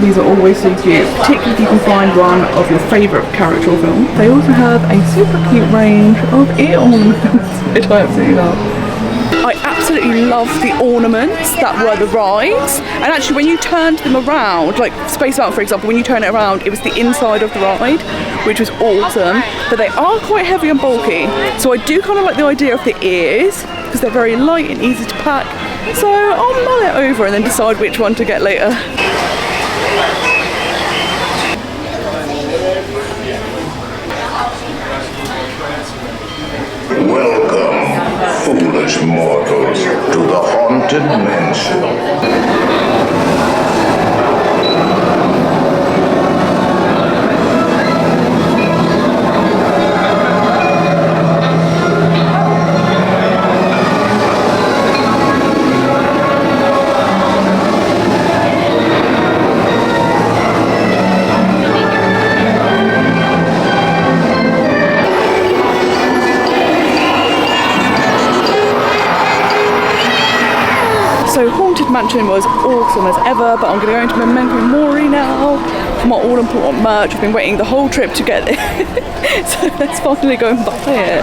These are always so cute, particularly if you can find one of your favourite character or film. They also have a super cute range of ear ornaments, which I absolutely love. I absolutely love the ornaments that were the rides, and actually when you turned them around, like Space Mountain for example, when you turn it around it was the inside of the ride, which was awesome, but they are quite heavy and bulky, so I do kind of like the idea of the ears because they're very light and easy to pack, so I'll mull it over and then decide which one to get later. Welcome, foolish mortals, to the Haunted Mansion. So Haunted Mansion was awesome as ever, but I'm going to go into Memento Mori now for my all-important merch. I've been waiting the whole trip to get it, so let's finally go and buy it.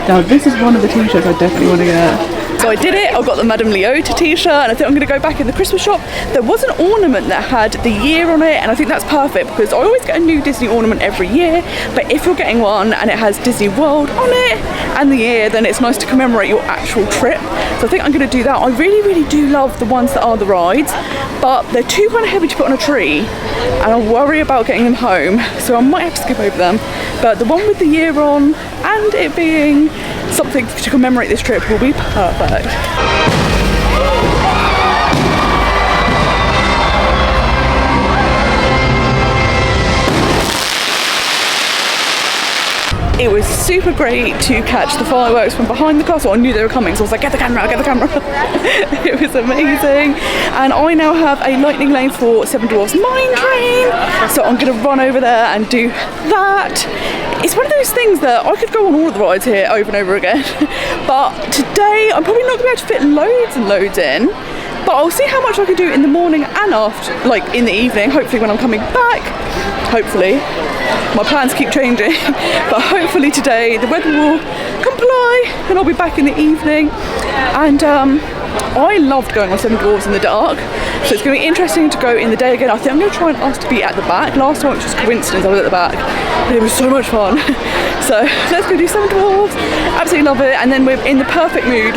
Now this is one of the t-shirts I definitely want to get. So I did it, I've got the Madame Leota t-shirt, and I think I'm going to go back in the Christmas shop. There was an ornament that had the year on it, and I think that's perfect because I always get a new Disney ornament every year, but if you're getting one and it has Disney World on it and the year, then it's nice to commemorate your actual trip. So I think I'm going to do that. I really do love the ones that are the rides, but they're too kind of heavy to put on a tree, and I worry about getting them home, so I might have to skip over them. But the one with the year on and it being something to commemorate this trip will be perfect. It was super great to catch the fireworks from behind the castle. I knew they were coming, so I was like, get the camera, get the camera. It was amazing. And I now have a lightning lane for Seven Dwarfs Mine Train, so I'm going to run over there and do that. It's one of those things that I could go on all of the rides here over and over again, but today I'm probably not going to be able to fit loads and loads in, but I'll see how much I can do in the morning and after, like in the evening, hopefully when I'm coming back. Hopefully. My plans keep changing, but hopefully today the weather will comply and I'll be back in the evening. And I loved going on Seven Dwarfs in the dark, so it's going to be interesting to go in the day again. I think I'm going to try and ask to be at the back. Last time it was just coincidence I was at the back, but it was so much fun. So let's go do Seven Dwarfs. Absolutely love it, and then we're in the perfect mood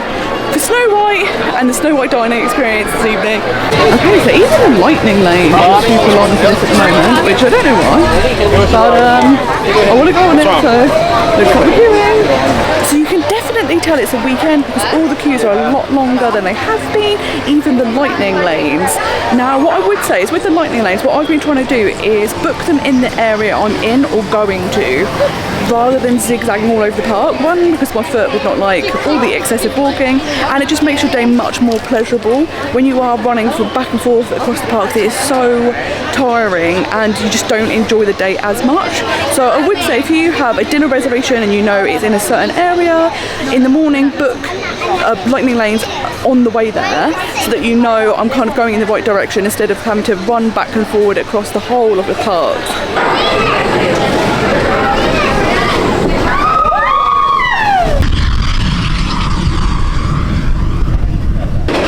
for Snow White and the Snow White dining experience this evening. Okay, so even the lightning lane is super long for this at the moment, which I don't know why, but I want to go on it, so looks like we're doing. So you can definitely tell it's a weekend because all the queues are a lot longer than they have been, even the lightning lanes. Now what I would say is with the lightning lanes, what I've been trying to do is book them in the area I'm in or going to, rather than zigzagging all over the park. One, because my foot would not like all the excessive walking, and it just makes your day much more pleasurable. When you are running from back and forth across the park, it is so tiring and you just don't enjoy the day as much. So I would say if you have a dinner reservation and you know it's in a certain area, in the morning book lightning lanes on the way there so that you know I'm kind of going in the right direction instead of having to run back and forward across the whole of the park.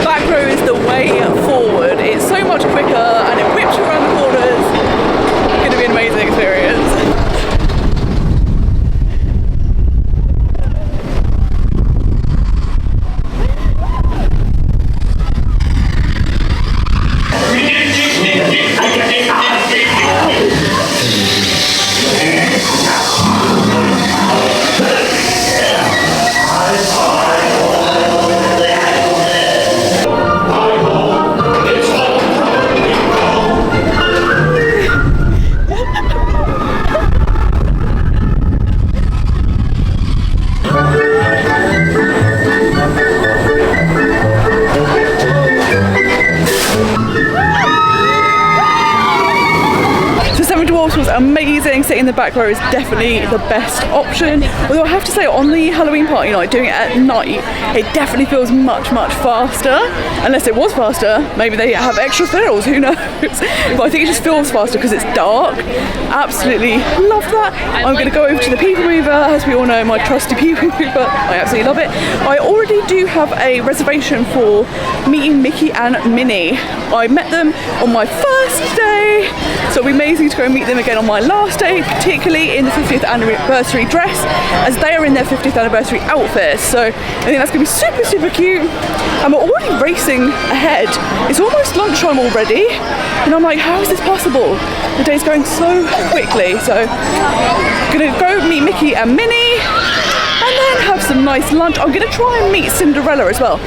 Back row is the way forward. It's so much quicker and it whips you around the corners. It's going to be an amazing experience. sitting in the back row is definitely the best option. Although I have to say, on the Halloween party night, doing it at night, it definitely feels much faster. Unless it was faster, maybe they have extra thrills, who knows. But I think it just feels faster because it's dark. Absolutely love that. I'm going to go over to the People Mover, as we all know, my trusty People Mover. I absolutely love it. I already do have a reservation for meeting Mickey and Minnie. I met them on my first day, so it'll be amazing to go and meet them again on my last day, particularly in the 50th anniversary dress, as they are in their 50th anniversary outfits. So I think that's going to be super cute. And we're already racing ahead. It's almost lunchtime already, and I'm like, how is this possible? The day's going so quickly. So I'm going to go meet Mickey and Minnie, and then have some nice lunch. I'm going to try and meet Cinderella as well.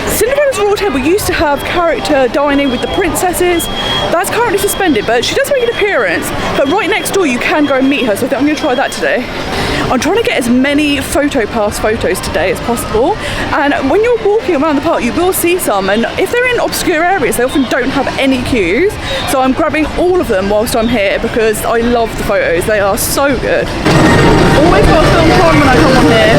Cinderella's Royal Table used to have character dining with the princesses. That's currently suspended, but she does make an appearance. But right next door you can go and meet her, so I think I'm going to try that today. I'm trying to get as many photos today as possible, and when you're walking around the park you will see some, and if they're in obscure areas they often don't have any queues, so I'm grabbing all of them whilst I'm here because I love the photos, they are so good. Always got a film time when I come on here.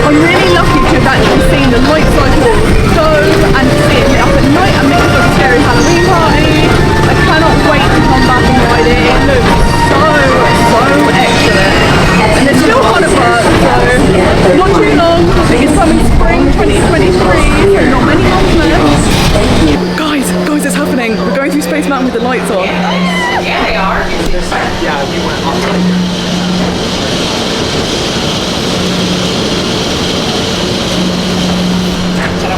I'm really lucky to have actually seen the light cycle go and see it up at night and make a scary Halloween party. I cannot wait to come back and ride it. It looks so excellent. And there's still hard work, so not too long. I think it's coming spring 2023, so not many months left. Guys, it's happening. We're going through Space Mountain with the lights on. Yeah, they are. Yeah, we went off.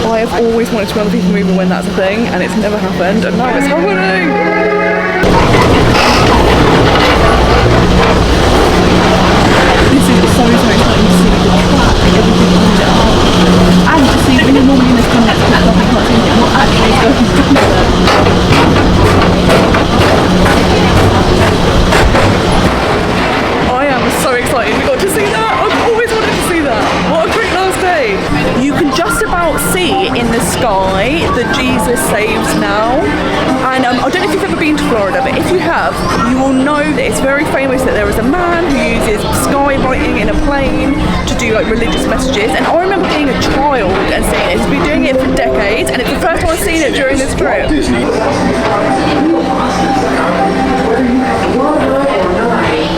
I have always wanted to be on the People Mover when that's a thing, and it's never happened, and now it's happening! This is so exciting to see the track, everything lined it up, and to see when you're normally in this kind of stuff, you can't see what actually is going on. I am so excited we got to see that! I've always wanted to see that! What a great last day! You can just about see in the sky that Jesus saves now, and I don't know if you've ever been to Florida, but if you have, you will know that it's very famous that there is a man who uses sky lighting in a plane to do like religious messages, and I remember being a child and seeing it. He's been doing it for decades, and it's the first time I've seen it during this trip.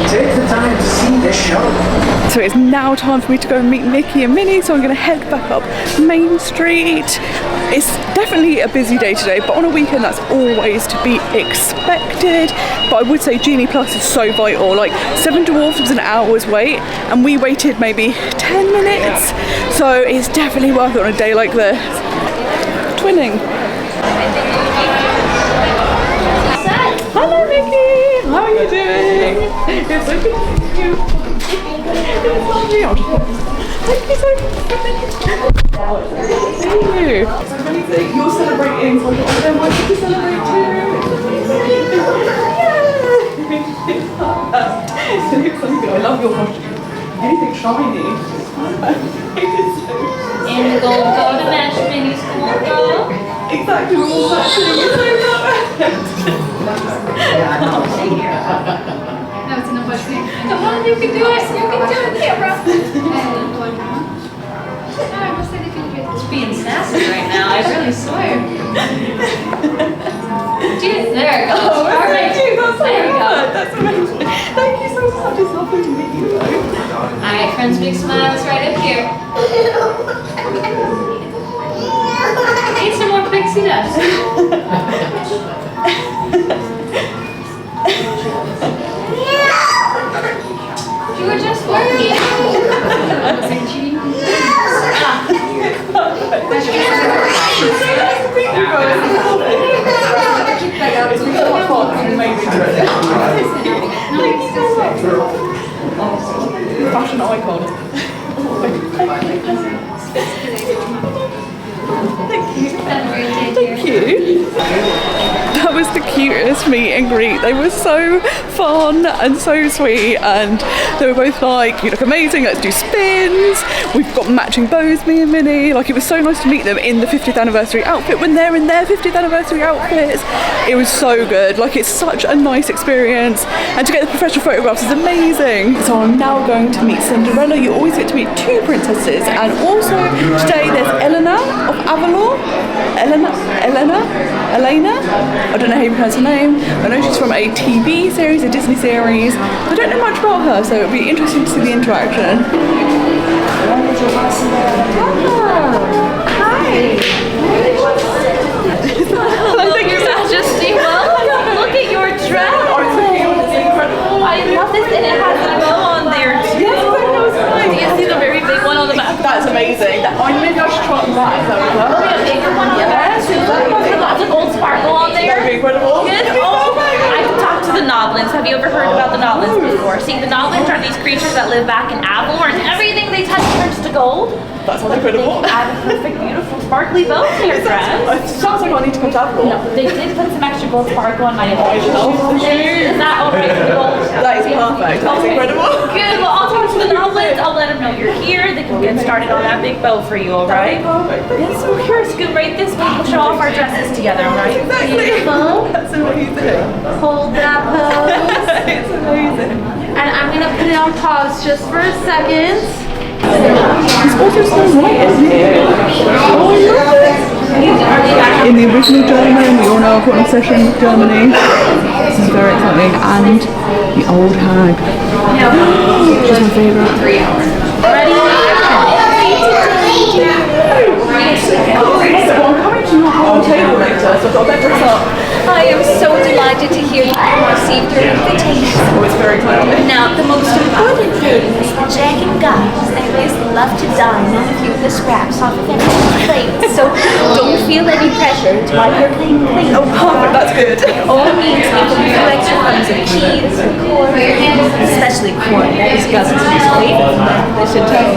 Take the time to see this show. So it's now time for me to go and meet Mickey and Minnie, so I'm going to head back up Main Street. It's definitely a busy day today, but on a weekend that's always to be expected. But I would say Genie Plus is so vital. Like 7 Dwarfs was an hour's wait, and we waited maybe 10 minutes. So it's definitely worth it on a day like this. Twinning. Hello Mickey! How are you doing? It's so good to see you. It's lovely. I'll just pop this. Thank you so much. Oh, it's so good to see you. It's amazing. You're celebrating, so I thought I want you to celebrate too. It looks so good. I love your costume. Anything shiny. And the gold go to match Minnie's gold go. Exactly, we're all matching. It's so perfect. No, it's in a bush. Come on, you can do it. You can do it, camera. It's being sassy right now, I really swear. Dude, there it goes. Oh, all right. That's there we go. That's amazing. Thank you so much. It's lovely to meet you. Alright, friends, big smiles right up here. Need some more pixie dust. You were just working. Fashion icon. Thank you. That was the cutest meet and greet. They were so fun and so sweet, and they were both like, you look amazing, let's do spins. We've got got matching bows, me and Minnie. Like, it was so nice to meet them in the 50th anniversary outfit when they're in their 50th anniversary outfits. It was so good. Like, it's such a nice experience, and to get the professional photographs is amazing. So I'm now going to meet Cinderella. You always get to meet two princesses, and also today there's Elena of Avalon. Elena? I don't know how you pronounce her name. I know she's from a TV series, a Disney series. I don't know much about her, so it'll be interesting to see the interaction. Hi. Thank you, Majesty. Welcome. Look at your dress. I love this, and it has a bow on there too. Yes, Do you see the very big one on the back? that's amazing. Maybe I should try on that. Is that Oh, a bigger one on the back. Lots of gold sparkle on there. That'd be incredible. Yes. Oh, I can talk to the Noblins. Have you ever heard about the Noblins before? See, the Noblins are these creatures that live back in Avalon, and everything they touch turns to gold. That sounds incredible. They add a perfect, beautiful, sparkly bow to your dress. It sounds like I need to come to Avalon. No, they did put some extra gold sparkle on my original. Is that alright for the gold? That is perfect. That's incredible. Good. Well, I'll talk to the Noblins. I'll let them know you're here. They can get started on that big bow for you, alright? Yes, so here, scoot right this way. We'll show off our dresses together, alright? Exactly. Beautiful. That's amazing. Hold that pose. It's amazing. And I'm gonna put it on pause just for a second. It's also so white, isn't it? Oh, I love it. In the original German, we all know I've got an obsession with Germany. This is very exciting. And the old hag. She's my favourite. 3 hours. Ready? I'm coming to your whole table later, so I've got to dress up. I am so delighted to hear that you received your invitation. Oh, it's very exciting. Now, the most important thing is that Jack and Guy always love to dine on a few of the scraps off of everyone's plate. So don't feel any pressure to wipe your plate clean. Oh, perfect, that's good. All means give them a few extra crumbs of cheese or corn, especially corn. That is Gus's favorite dish in town.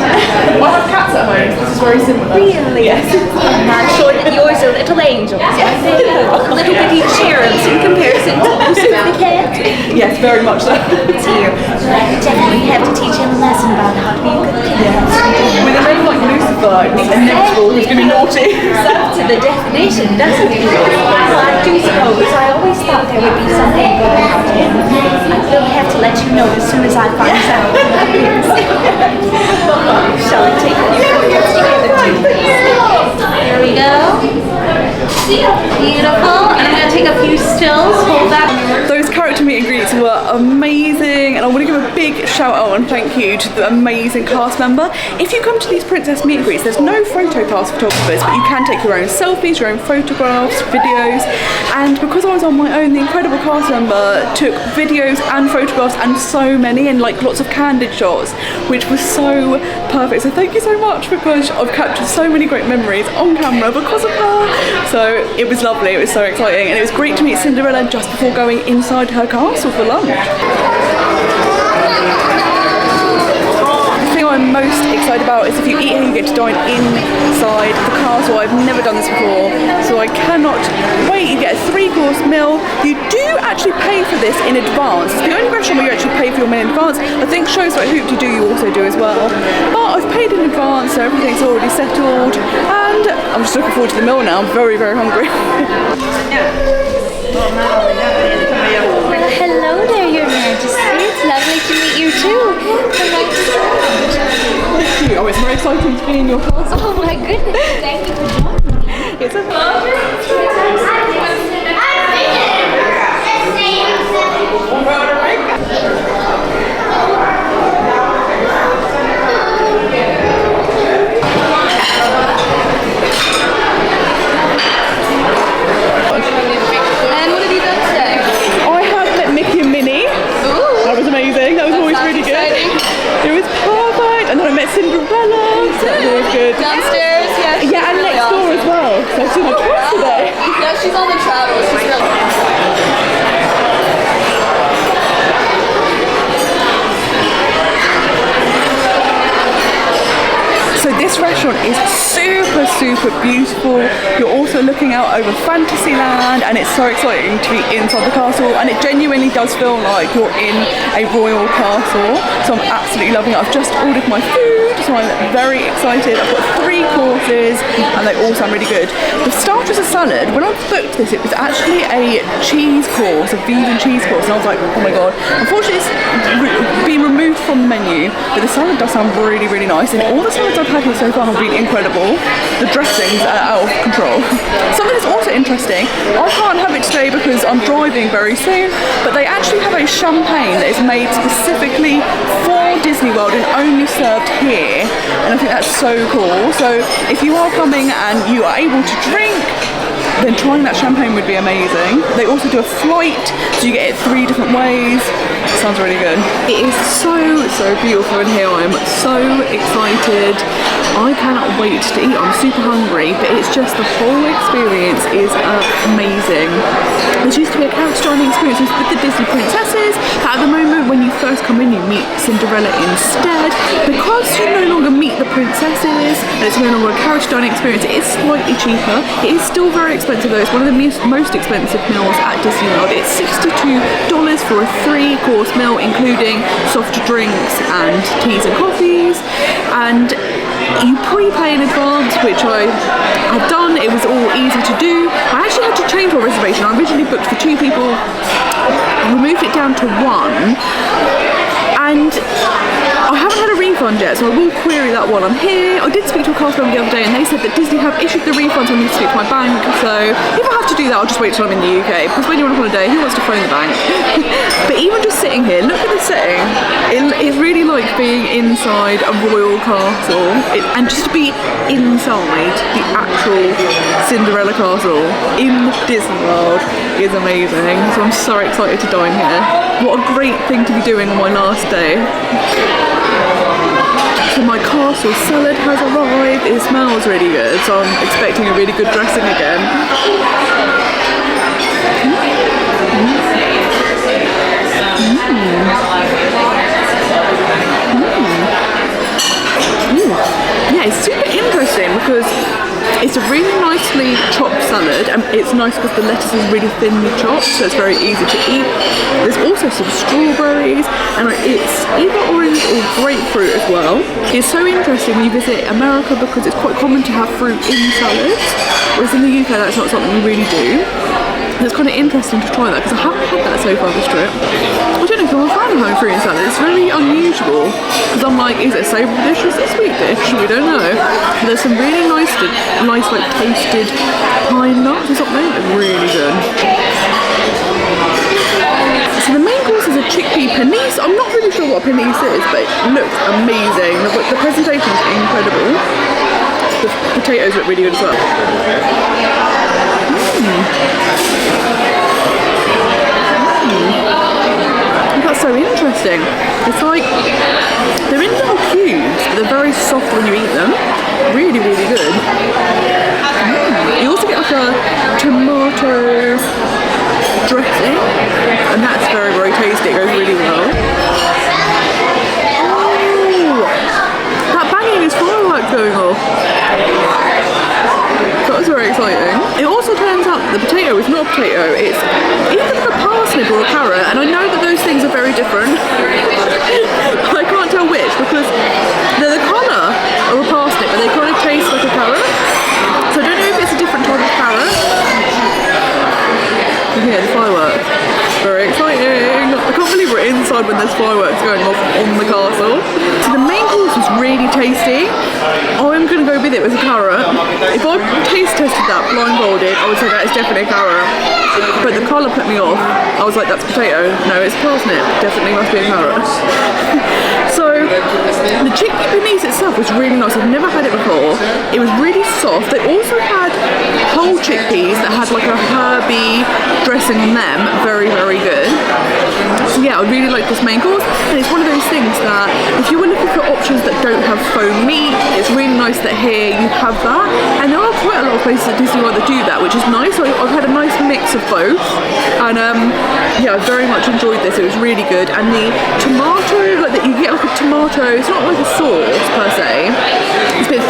I have cats at home, this is very similar. Really? Yes. I'm sure that yours are little angels, aren't they? Little bitty cherubs in comparison to Lucy the cat. Yes, very much so. Dear, I definitely have to teach him a lesson about how to be a good cat. With a name like Lucifer, it's inevitable he's going to be naughty. It's up to the definition, doesn't it? Well, I do suppose I always thought there would be something good about him. I will have to let you know as soon as I find out. Shall I take a few photos together too? There we go. Beautiful. And I'm going to take a few stills. Hold that. Those character meet and greets were amazing, and I want to give a big shout out and thank you to the amazing cast member. If you come to these princess meet and greets, there's no photo pass photographers, but you can take your own selfies, your own photographs, videos, and because I was on my own, the incredible cast member took videos and photographs and so many, and like lots of candid shots, which was so perfect. So thank you so much, because I've captured so many great memories on camera because of her. So it was lovely, it was so exciting, and it was great to meet Cinderella just before going inside her castle for lunch. The thing I'm most excited about is if you eat here, you get to dine inside the castle. I've never done this before, so I cannot wait. You get a 3-course meal. You do actually pay for this in advance. It's the only restaurant where you actually pay for your meal in advance. I think shows like Hoop Do you also do as well. But I've paid in advance, so everything's already settled, and I'm just looking forward to the meal now. I'm very, very hungry. Hello there, Your Majesty. It's lovely to meet you too. Thank you. Oh, it's very exciting to be in your castle. Oh my goodness, thank you for joining me. It's a pleasure. And what have you done today? I have met Mickey and Minnie. Ooh, That was amazing. That was always really good. exciting. It was perfect. And then I met Cinderella. So that was always good. Downstairs, yeah. Yeah, and next door as well. So I've seen her twice today. Yeah, she's on the travel. She's really. So So this restaurant is super, super beautiful. You're also looking out over Fantasyland, and it's so exciting to be inside the castle, and it genuinely does feel like you're in a royal castle. So I'm absolutely loving it. I've just ordered my food, so I'm very excited. I've got 3 courses, and they all sound really good. The starter is a salad. When I booked this, it was actually a cheese course, a vegan cheese course, and I was like, oh my god. Unfortunately, it's been removed from the menu, but the salad does sound really, really nice, and all the salads I've had here so far have been incredible. The dressings are out of control. Something that's also interesting, I can't have it today because I'm driving very soon, but they actually have a champagne that is made specifically for Disney World and only served here, and I think that's so cool. So if you are coming and you are able to drink, then trying that champagne would be amazing. They also do a flight, so you get it 3 different ways. Sounds really good. It is so, so beautiful in here. I'm so excited. I cannot wait to eat. I'm super hungry, but it's just the whole experience is amazing. There used to be a couch dining experience with the Disney princesses, but at the moment when you first come in you meet Cinderella instead. Because you no longer meet the princesses and it's no longer a couch dining experience, it is slightly cheaper. It is still very expensive though. It's one of the most expensive meals at Disney World. It's $62 for a 3-course meal, including soft drinks and teas and coffees, and you pre-pay in advance, which I have done. It was all easy to do. I actually had to change my reservation. I originally booked for 2 people, removed it down to 1, and I haven't had a refund yet, so I will query that while I'm here. I did speak to a cast member the other day, and they said that Disney have issued the refunds when I need to speak to my bank, so if I have to do that, I'll just wait till I'm in the UK, because when you're on holiday, who wants to phone the bank? But even just sitting here, look at the setting. It's really like being inside a royal castle, and just to be inside the actual Cinderella Castle in Disney World is amazing. So I'm so excited to dine here. What a great thing to be doing on my last day. So my castle salad has arrived. It smells really good, so I'm expecting a really good dressing again. Yeah, it's super interesting because it's a really nicely chopped salad, and it's nice because the lettuce is really thinly chopped, so it's very easy to eat. There's also some strawberries, and it's either orange or grapefruit as well. It's so interesting when you visit America because it's quite common to have fruit in salads, whereas in the UK that's not something we really do. It's kind of interesting to try that because I haven't had that so far this trip. I don't know if I'm a fan of having fruit in salad. It's very unusual because I'm like, is it a savoury dish or is it a sweet dish? We don't know. But there's some really nice like toasted pine nuts or something. It's really good. So the main course is a chickpea panisse. I'm not really sure what a panisse is, but it looks amazing. The presentation is incredible. The potatoes look really good as well. That's so interesting. It's like they're in little cubes, but they're very soft when you eat them. Really, really good. You also get like a tomato dressing, and that's very, very tasty. It goes really well. Oh, that banging is fireworks going off. That was very exciting. It also turns out that the potato is not a potato, it's either a parsnip or a carrot, and I know that those things are very different. I can't tell which because they're the colour of a parsnip, but they kind of taste like a carrot. So I don't know if it's a different type of carrot. Yeah, the fireworks. Very exciting. I can't believe we're inside when there's fireworks going off on the castle. So the main course was really tasty. I'm going to go with it with a carrot. If I taste tested that blindfolded, I would say that is definitely a carrot. But the colour put me off. I was like, that's potato. No, it's parsnip. Definitely must be a carrot. So the chickpea panisse itself was really nice. I've never had it before. It was really soft. They also had whole chickpeas that had like a herby dressing on them. Very, very good. So yeah, I really like this main course, and it's one of those things that if you were looking for options that don't have faux meat, it's really nice that here you have that. And there are quite a lot of places at Disney World that do that, which is nice. So I've had a nice mix of both, and yeah, I very much enjoyed this. It was really good, and the tomato, like that, you get like a tomato. It's not like a sauce per se. It's a bit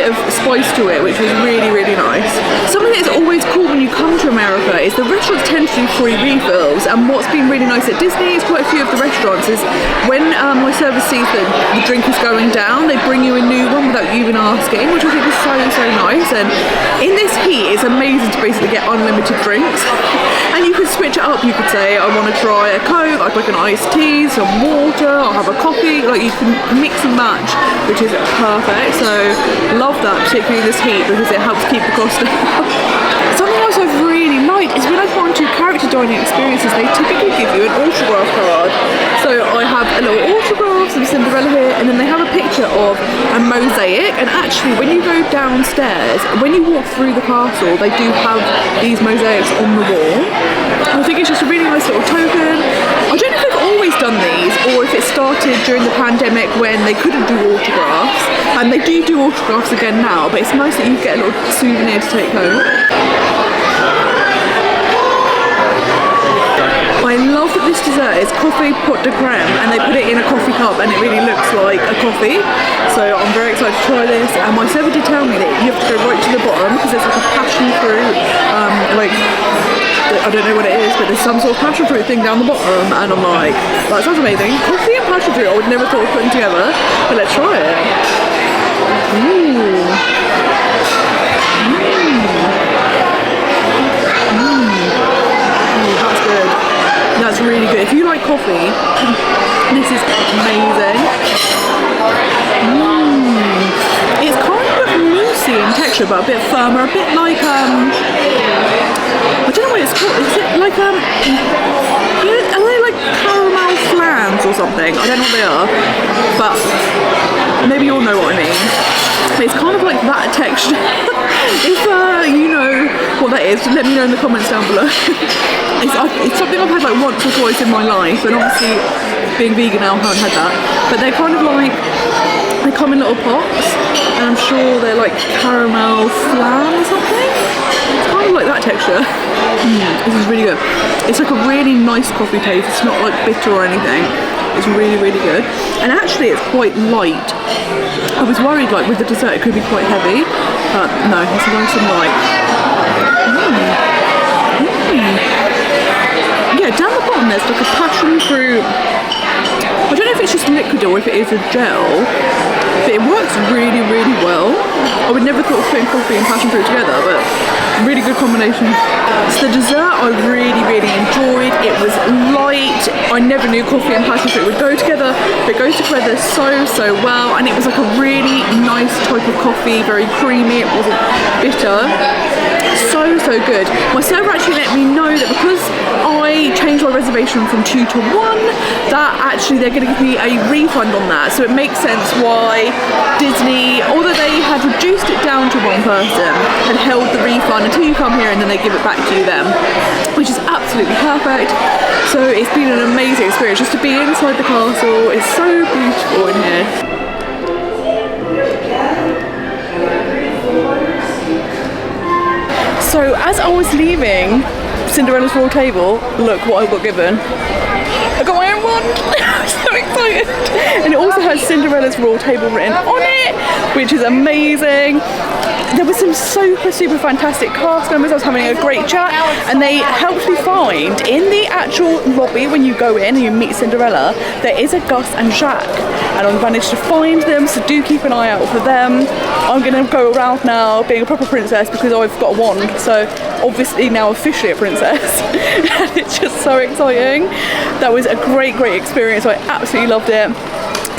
of spice to it, which was really, really nice. Something that's always cool when you come to America is the restaurants tend to do free refills, and what's been really nice at Disney is quite a few of the restaurants is when my server sees that the drink is going down, they bring you a new one without you even asking, which I think is so, so nice. And in this heat, it's amazing to basically get unlimited drinks. And you can switch it up. You could say, I want to try a Coke, I'd like an iced tea, some water, I'll have a coffee. Like, you can mix and match, which is perfect. So love that, particularly in this heat, because it helps keep the cost down. Something else I've really liked is when I've gone to character dining experiences, they typically give you an autograph card. So I have a little autograph of Cinderella here, and then they have a picture of a mosaic. And actually, when you go downstairs, when you walk through the castle, they do have these mosaics on the wall. I think it's just a really nice little token. I don't know if they've always done these, or if it started during the pandemic when they couldn't do autographs. And they do autographs again now, but it's nice that you get a little souvenir to take home. I love that this dessert is coffee pot de creme, and they put it in a coffee cup and it really looks like a coffee. So I'm very excited to try this, and my server did tell me that you have to go right to the bottom because there's like a passion fruit, I don't know what it is, but there's some sort of passion fruit thing down the bottom, and I'm like, that sounds amazing. Coffee and passion fruit I would never thought of putting together, but let's try it. Ooh. That's good. That's really good. If you like coffee, this is amazing. It's kind of moussey in texture, but a bit firmer, a bit like I don't know what it's called. Is it like are they like caramel flans or something? I don't know what they are, but maybe you'll know what I mean. It's kind of like that texture. If you know what that is, let me know in the comments down below. It's something I've had like once or twice in my life, and obviously being vegan now I haven't had that. But they're kind of like, they come in little pots, and I'm sure they're like caramel flan or something. It's kind of like that texture. This is really good. It's like a really nice coffee taste. It's not like bitter or anything. It's really, really good. And actually it's quite light. I was worried like with the dessert it could be quite heavy, but no, it's nice and light. Yeah, down the bottom there's like a passion fruit. I don't know if it's just liquid or if it is a gel, but it works really, really well. I would never thought of putting coffee and passion fruit together, but really good combination. So the dessert I really, really enjoyed. It was light. I never knew coffee and passion fruit would go together, but it goes together so, so well. And it was like a really nice type of coffee, very creamy. It wasn't bitter. So, so good. My server actually let me know that because I changed my reservation from 2 to 1, that actually they're going to give me a refund on that. So it makes sense why Disney, although they had reduced it down to one person, had held the refund until you come here and then they give it back to you then, which is absolutely perfect. So it's been an amazing experience just to be inside the castle. It's so beautiful in here. So as I was leaving Cinderella's royal table, look what I got given. I got my own one. I'm so excited. And it also has Cinderella's royal table written on it, which is amazing. There were some super, super fantastic cast members. I was having a great chat, and they helped me find in the actual lobby when you go in and you meet Cinderella, there is a Gus and Jacques, and I've managed to find them, so do keep an eye out for them. I'm going to go around now being a proper princess because I've got a wand, so obviously now officially a princess. And it's just so exciting. That was a great, great experience. I absolutely loved it.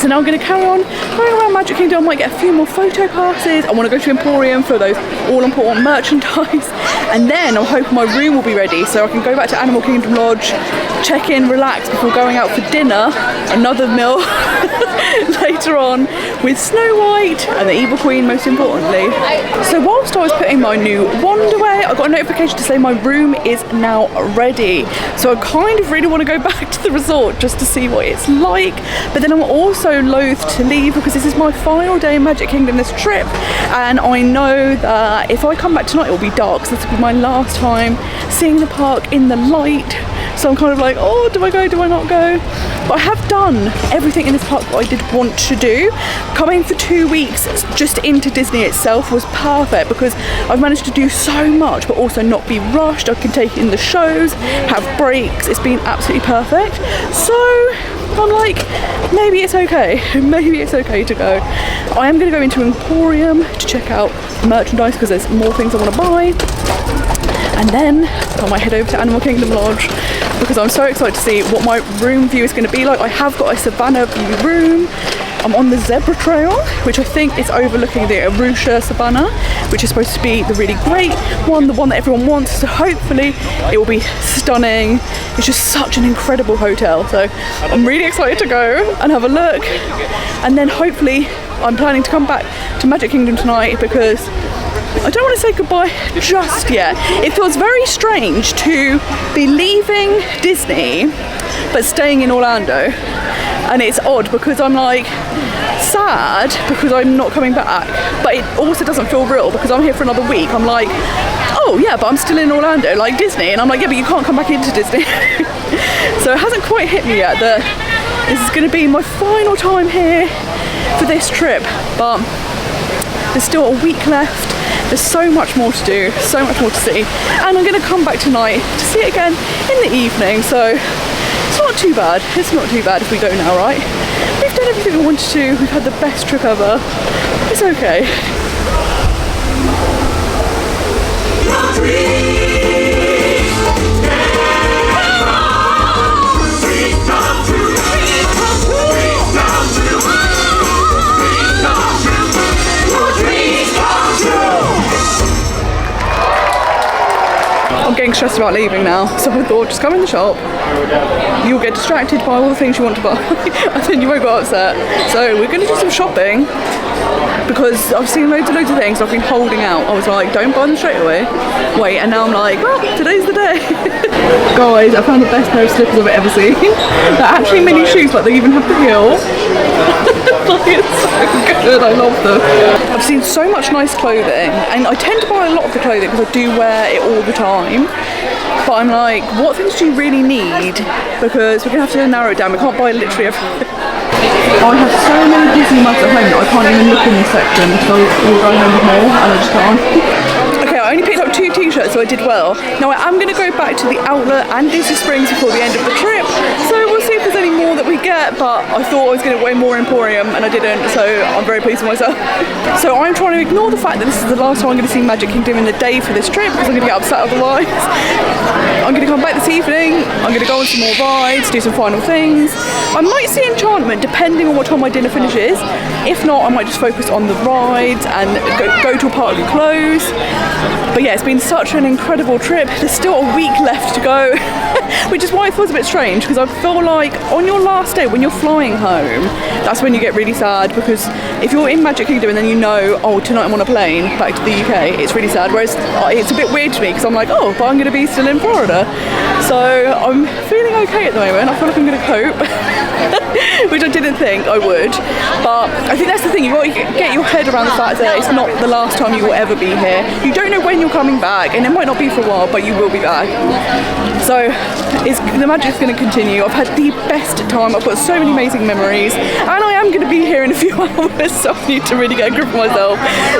So now I'm going to carry on going around Magic Kingdom. I might get a few more photo passes. I want to go to Emporium for those all-important merchandise. And then I'm hoping my room will be ready so I can go back to Animal Kingdom Lodge, check in, relax before going out for dinner, another meal later on with Snow White and the Evil Queen, most importantly. So whilst I was putting my new wand away, I got a notification to say my room is now ready. So I kind of really want to go back to the resort just to see what it's like. But then I'm also so loath to leave because this is my final day in Magic Kingdom this trip, and I know that if I come back tonight it will be dark, so this will be my last time seeing the park in the light. So I'm kind of like, oh, do I go, do I not go? But I have done everything in this park that I did want to do. Coming for 2 weeks just into Disney itself was perfect because I've managed to do so much but also not be rushed. I can take in the shows, have breaks. It's been absolutely perfect. So I'm like, maybe it's okay. Maybe it's okay to go. I am going to go into Emporium to check out merchandise because there's more things I want to buy. And then I might head over to Animal Kingdom Lodge because I'm so excited to see what my room view is going to be like. I have got a Savannah view room. I'm on the zebra trail, which I think is overlooking the Arusha Savannah, which is supposed to be the really great one, the one that everyone wants. So hopefully it will be stunning. It's just such an incredible hotel. So I'm really excited to go and have a look. And then hopefully I'm planning to come back to Magic Kingdom tonight because I don't want to say goodbye just yet. It feels very strange to be leaving Disney but staying in Orlando, and it's odd because I'm like sad because I'm not coming back, but it also doesn't feel real because I'm here for another week. I'm like, oh yeah, but I'm still in Orlando like Disney, and I'm like, yeah, but you can't come back into Disney. So it hasn't quite hit me yet that this is going to be my final time here for this trip, but there's still a week left. There's so much more to do, so much more to see, and I'm going to come back tonight to see it again in the evening, so it's not too bad. It's not too bad if we go now, right? We've done everything we wanted to, we've had the best trip ever. It's okay. I'm getting stressed about leaving now, so I thought just come in the shop, you'll get distracted by all the things you want to buy and then you won't go upset. So we're going to do some shopping because I've seen loads of things I've been holding out. I was like, don't buy them straight away, wait, and now I'm like, well, today's the day. Guys, I found the best pair of slippers I've ever seen. They're actually mini shoes, but they even have the heel. Like, it's so good, I love them. I've seen so much nice clothing, and I tend to buy a lot of the clothing because I do wear it all the time. But I'm like, what things do you really need? Because we're going to have to narrow it down. We can't buy literally everything. I have so many Disney mugs at home that I can't even look in this section, so we'll go home with more, and I just can't. Okay, I only picked up 2 t-shirts, so I did well. Now I am going to go back to the outlet and Disney Springs before the end of the trip, so we'll see if there's any more that we get, but I thought I was going to wear more Emporium, and I didn't, so I'm very pleased with myself. So I'm trying to ignore the fact that this is the last time I'm going to see Magic Kingdom in the day for this trip, because I'm going to get upset otherwise. I'm going to come back this evening, I'm going to go on some more rides, do some final things. I might see Enchantment depending on what time my dinner finishes. If not, I might just focus on the rides and go to a park and close. But yeah, it's been such an incredible trip. There's still a week left to go, which is why it feels a bit strange, because I feel like on your last day when you're flying home, that's when you get really sad, because if you're in Magic Kingdom and then you know, oh, tonight I'm on a plane back to the UK, it's really sad. Whereas it's a bit weird to me because I'm like, oh, but I'm going to be still in Florida. So I'm feeling okay at the moment. I feel like I'm going to cope, which I didn't think I would. But I think that's the thing, you've got to get your head around the fact that it's not the last time you will ever be here. You don't know when you're coming back, and it might not be for a while, but you will be back. So the magic's going to continue. I've had the best time. I've got so many amazing memories, and I am going to be here in a few hours, so I need to really get a grip of myself.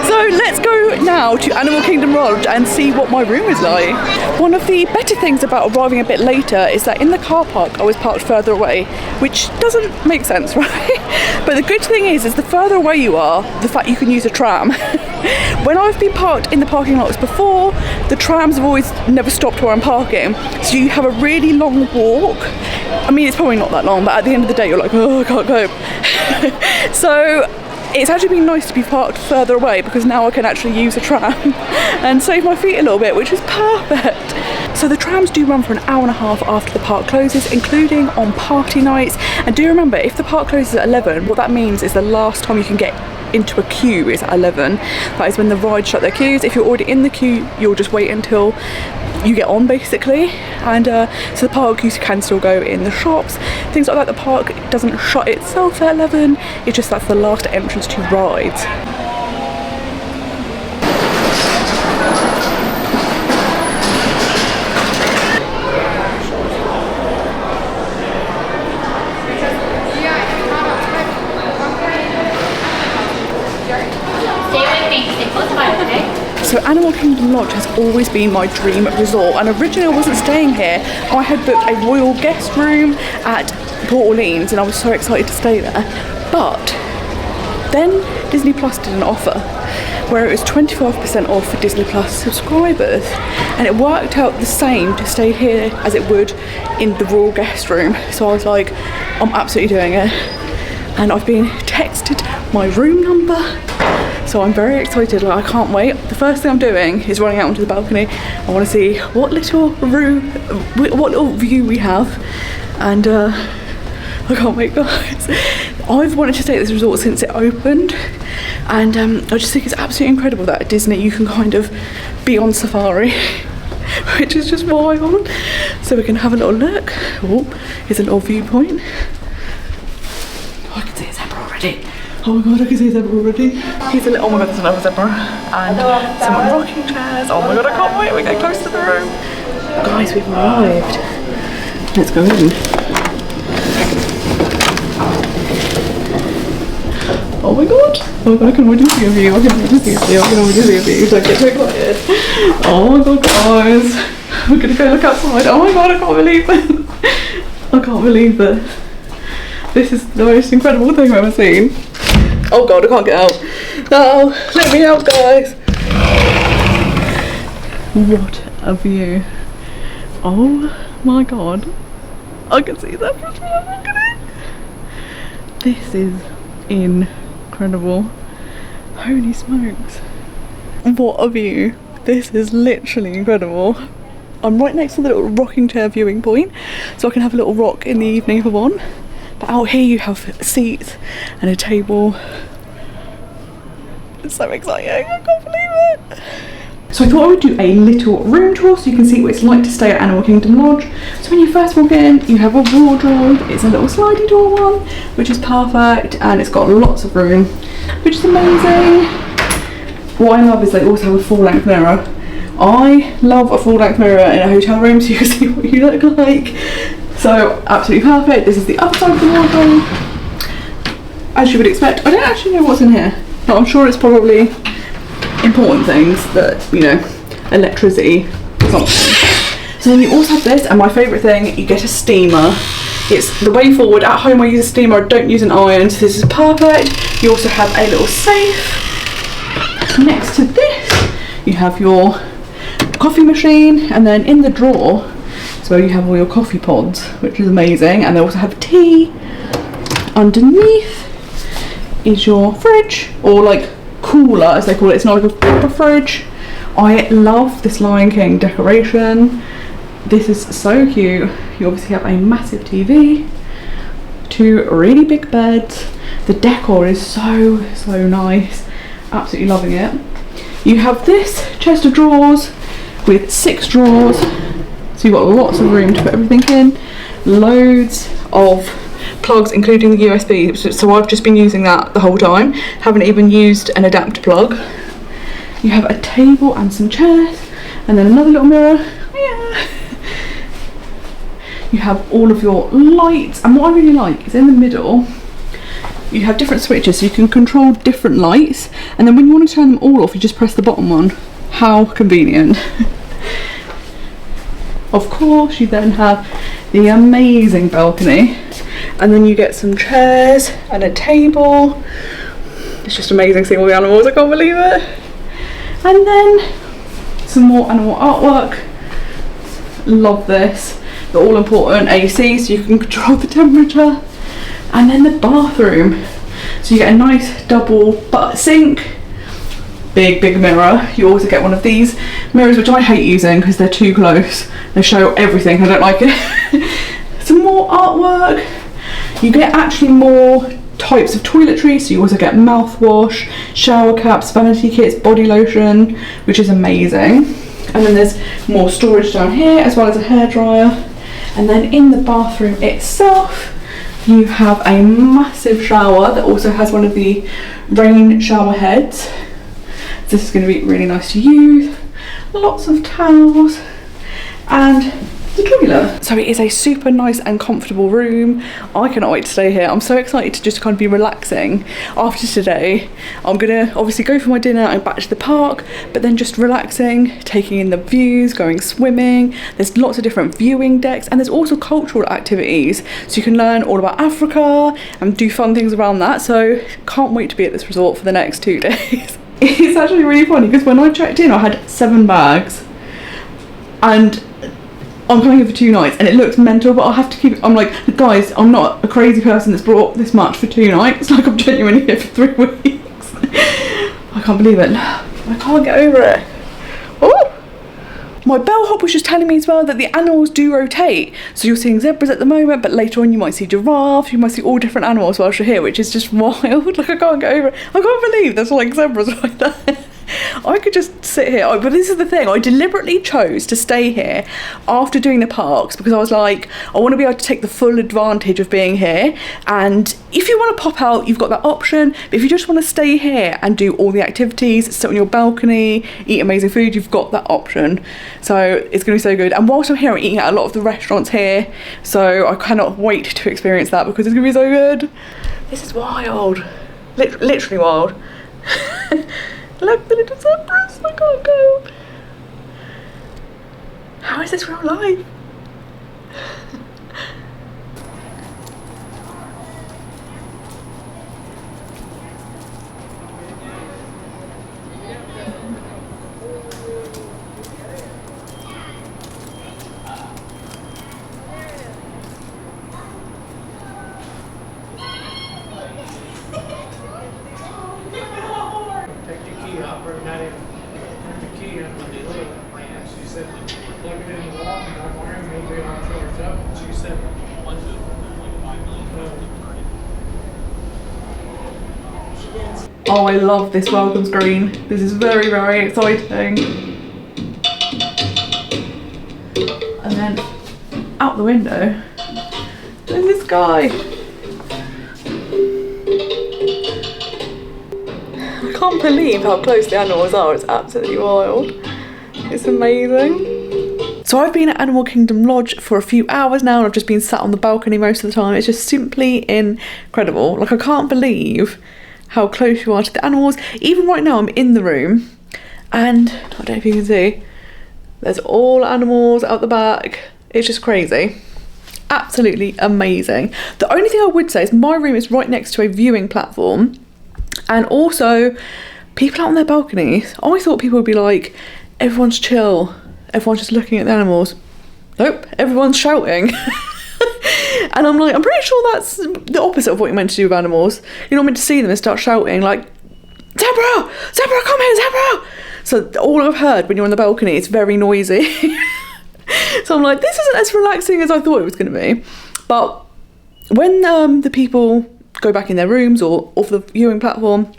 So let's go now to Animal Kingdom Lodge and see what my room is like. One of the better things about arriving a bit later is that in the car park I was parked further away, which doesn't make sense, right? But the good thing is the further away you are, the fact you can use a tram. When I've been parked in the parking lots before, the trams have always never stopped where I'm parking, so you have a really long walk. I mean, it's probably not that long, but at the end of the day you're like, oh, I can't cope. So it's actually been nice to be parked further away because now I can actually use a tram and save my feet a little bit, which is perfect. So the trams do run for an hour and a half after the park closes, including on party nights. And do remember, if the park closes at 11, what that means is the last time you can get into a queue is at 11. That is when the rides shut their queues. If you're already in the queue, you'll just wait until you get on basically. And so the park, you can still go in the shops, things like that. The park doesn't shut itself at 11, it's just that's the last entrance to rides. So Animal Kingdom Lodge has always been my dream resort, and originally I wasn't staying here. I had booked a royal guest room at Port Orleans and I was so excited to stay there. But then Disney Plus did an offer where it was 25% off for Disney Plus subscribers, and it worked out the same to stay here as it would in the royal guest room. So I was like, I'm absolutely doing it. And I've been texted my room number. So I'm very excited, like I can't wait. The first thing I'm doing is running out onto the balcony. I want to see what little view we have, and I can't wait, guys. I've wanted to stay at this resort since it opened, and I just think it's absolutely incredible that at Disney you can kind of be on safari, which is just wild. So we can have a little look. Oh, here's a little viewpoint. Oh, I can see a zebra already. Oh my god, I can see a zebra already. Here's a little, oh my god, there's another zebra. And some rocking chairs. Oh my god, I can't wait, we're getting close to the room. Guys, we've arrived. Let's go in. Oh my god. Oh my god, I can already see a view. I can already see a view. I can already see a view. Don't get too excited. Oh my god, guys. We're gonna go look outside. Oh my god, I can't believe this. I can't believe this. This is the most incredible thing I've ever seen. Oh god, I can't get out. No, let me out, guys. What a view. Oh my god. I can see that from the balcony. This is incredible. Holy smokes. What a view. This is literally incredible. I'm right next to the little rocking chair viewing point, so I can have a little rock in the evening if I want. But out here you have seats and a table. It's so exciting, I can't believe it. So I thought I would do a little room tour so you can see what it's like to stay at Animal Kingdom Lodge. So when you first walk in, you have a wardrobe. It's a little sliding door one, which is perfect, and it's got lots of room, which is amazing. What I love is they also have a full-length mirror. I love a full-length mirror in a hotel room so you can see what you look like. So absolutely perfect. This is the other side of the wardrobe. As you would expect, I don't actually know what's in here, but I'm sure it's probably important things that, you know, electricity or something. So then you also have this, and my favourite thing, you get a steamer. It's the way forward. At home I use a steamer, I don't use an iron, so this is perfect. You also have a little safe. Next to this, you have your coffee machine, and then in the drawer is where you have all your coffee pods, which is amazing. And they also have tea. Underneath is your fridge, or like cooler as they call it. It's not like a proper fridge. I love this Lion King decoration. This is so cute. You obviously have a massive TV, two really big beds. The decor is so nice. Absolutely loving it. You have this chest of drawers with 6 drawers, so you've got lots of room to put everything in. Loads of plugs, including the USB, so I've just been using that the whole time. Haven't even used an adapter plug. You have a table and some chairs, and then another little mirror. Yeah. You have all of your lights, and what I really like is in the middle you have different switches, so you can control different lights, and then when you want to turn them all off you just press the bottom one. How convenient. Of course you then have the amazing balcony, and then you get some chairs and a table. It's just amazing seeing all the animals, I can't believe it. And then some more animal artwork. Love this. The all important AC, so you can control the temperature. And then the bathroom, so you get a nice double butt sink, big mirror. You also get one of these mirrors, which I hate using because they're too close. They show everything, I don't like it. Some more artwork. You get actually more types of toiletries, so you also get mouthwash, shower caps, vanity kits, body lotion, which is amazing. And then there's more storage down here, as well as a hairdryer. And then in the bathroom itself, you have a massive shower that also has one of the rain shower heads. This is going to be really nice to use. Lots of towels and the toilet. So it is a super nice and comfortable room. I cannot wait to stay here. I'm so excited to just kind of be relaxing after today. I'm gonna obviously go for my dinner and back to the park, but then just relaxing, taking in the views, going swimming. There's lots of different viewing decks, and there's also cultural activities, so you can learn all about Africa and do fun things around that. So can't wait to be at this resort for the next 2 days. It's actually really funny because when I checked in I had 7 bags, and I'm coming here for 2 nights and it looks mental, but I'll have to keep it. I'm like, guys, I'm not a crazy person that's brought this much for 2 nights. Like, I'm genuinely here for 3 weeks. I can't believe it. I can't get over it. Oh! My bellhop was just telling me as well that the animals do rotate. So you're seeing zebras at the moment, but later on you might see giraffes, you might see all different animals whilst you're here, which is just wild. Like, I can't get over it. I can't believe there's like zebras right there. I could just sit here, but this is the thing, I deliberately chose to stay here after doing the parks because I was like, I want to be able to take the full advantage of being here, and if you want to pop out, you've got that option, but if you just want to stay here and do all the activities, sit on your balcony, eat amazing food, you've got that option. So it's going to be so good, and whilst I'm here, I'm eating at a lot of the restaurants here, so I cannot wait to experience that because it's going to be so good. This is wild, literally wild. Look, the little zebras, I can't go. How is this real life? Oh, I love this welcome screen. This is very, very exciting. And then out the window, there's this guy. I can't believe how close the animals are. It's absolutely wild. It's amazing. So I've been at Animal Kingdom Lodge for a few hours now, and I've just been sat on the balcony most of the time. It's just simply incredible. Like, I can't believe how close you are to the animals. Even right now, I'm in the room, and I don't know if you can see, there's all animals out the back. It's just crazy. Absolutely amazing. The only thing I would say is my room is right next to a viewing platform, and also people out on their balconies. I thought people would be like, everyone's chill, everyone's just looking at the animals. Nope, everyone's shouting. And I'm like, I'm pretty sure that's the opposite of what you're meant to do with animals. You're not meant to see them and start shouting like, Zebra! Zebra, come here, Zebra! So all I've heard when you're on the balcony is very noisy. So I'm like, this isn't as relaxing as I thought it was going to be. But when the people go back in their rooms or off the viewing platform,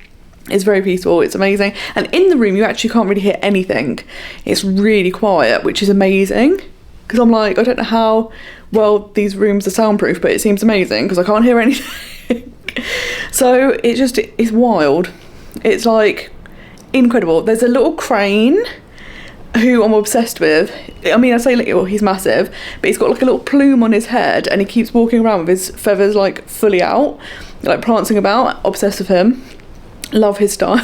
it's very peaceful, it's amazing. And in the room, you actually can't really hear anything. It's really quiet, which is amazing. Because I'm like, I don't know how well these rooms are soundproof, but it seems amazing because I can't hear anything. So it's wild. It's like incredible. There's a little crane who I'm obsessed with. I mean, I say little, he's massive, but he's got like a little plume on his head and he keeps walking around with his feathers like fully out, like prancing about. Obsessed with him. Love his style.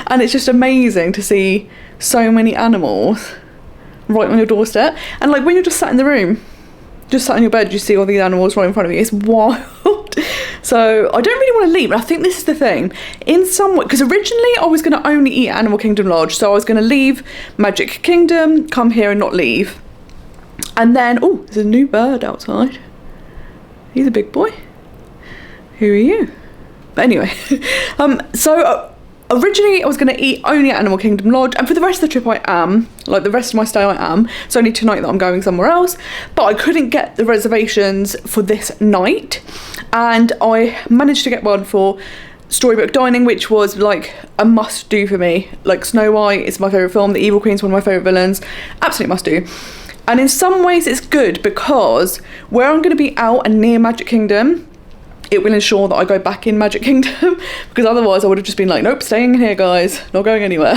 And it's just amazing to see so many animals right on your doorstep. And like when you're just sat in the room, just sat on your bed, you see all these animals right in front of you. It's wild. So I don't really want to leave, but I think this is the thing. In some way, because originally I was going to only eat at Animal Kingdom Lodge, so I was going to leave Magic Kingdom, come here and not leave. And then, oh, there's a new bird outside. He's a big boy. Who are you? But anyway, so Originally, I was going to eat only at Animal Kingdom Lodge, and for the rest of the trip I am, like the rest of my stay I am. It's only tonight that I'm going somewhere else, but I couldn't get the reservations for this night, and I managed to get one for Storybook Dining, which was like a must do for me. Like Snow White is my favourite film, The Evil Queen's one of my favourite villains, absolute must do. And in some ways it's good because where I'm going to be out and near Magic Kingdom, it will ensure that I go back in Magic Kingdom, because otherwise I would have just been like, nope, staying here guys, not going anywhere.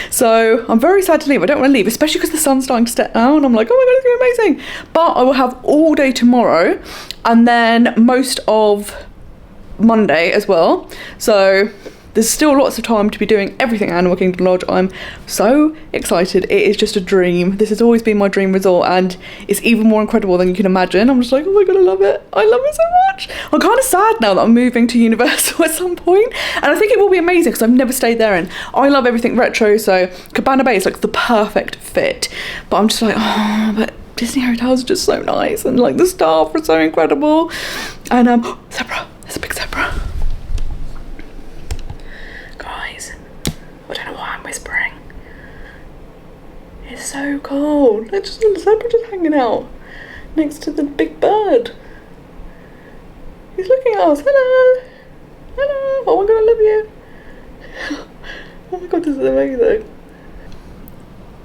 So I'm very sad to leave. I don't want to leave, especially because the sun's starting to set now, and I'm like, oh my god, it's going to be amazing. But I will have all day tomorrow and then most of Monday as well. So there's still lots of time to be doing everything at Animal Kingdom Lodge. I'm so excited. It is just a dream. This has always been my dream resort, and it's even more incredible than you can imagine. I'm just like, oh my god, I love it. I love it so much. I'm kind of sad now that I'm moving to Universal at some point, and I think it will be amazing because I've never stayed there, and I love everything retro, so Cabana Bay is like the perfect fit. But I'm just like, oh, but Disney hotels are just so nice, and like the staff are so incredible. And zebra, there's a big zebra. Guys, I don't know why I'm whispering. It's so cold. There's just a zebra just hanging out next to the big bird. He's looking at us. Hello. Hello. Oh my god, I love you. Oh my god, this is amazing.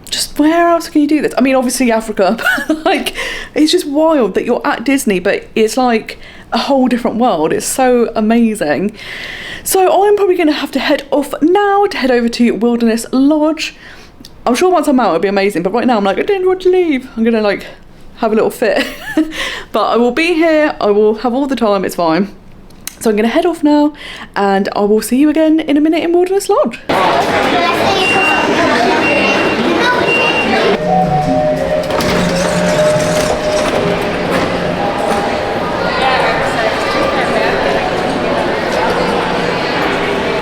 Just where else can you do this? I mean, obviously Africa, but like, it's just wild that you're at Disney, but it's like a whole different world. It's so amazing. So I'm probably going to have to head off now to head over to Wilderness Lodge. I'm sure once I'm out it'll be amazing, but right now I'm like, I didn't want to leave. I'm going to like have a little fit. But I will be here. I will have all the time. It's fine. So I'm going to head off now, and I will see you again in a minute in Wilderness Lodge.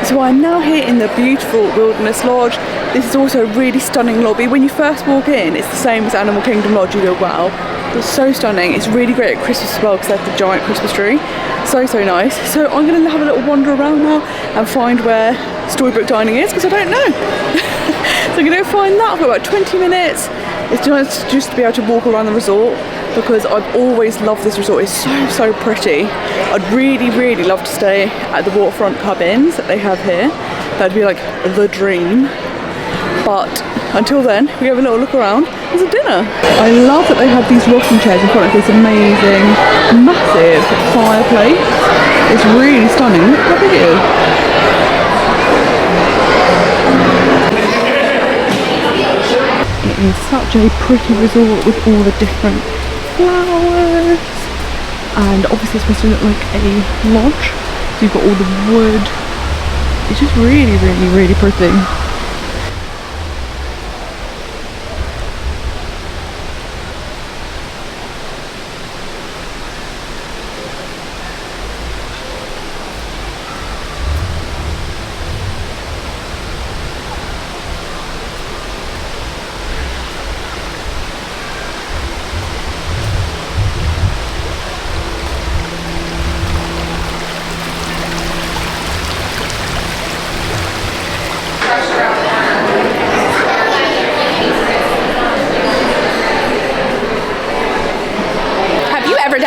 So I'm now here in the beautiful Wilderness Lodge. This is also a really stunning lobby. When you first walk in, it's the same as Animal Kingdom Lodge. You go, wow, it's so stunning. It's really great at Christmas as well because they have the giant Christmas tree. So, so nice. So I'm going to have a little wander around now and find where Storybook Dining is, because I don't know. So I'm going to go find that. I've got about 20 minutes. It's nice just to be able to walk around the resort, because I've always loved this resort. It's so, so pretty. I'd really, really love to stay at the waterfront cabins that they have here. That'd be like the dream. But until then, we have a little look around. There's a dinner. I love that they have these rocking chairs in front of this amazing, massive fireplace. It's really stunning. Look how big it is. It is such a pretty resort with all the different flowers, and obviously it's supposed to look like a lodge, so you've got all the wood. It's just really, really, really pretty.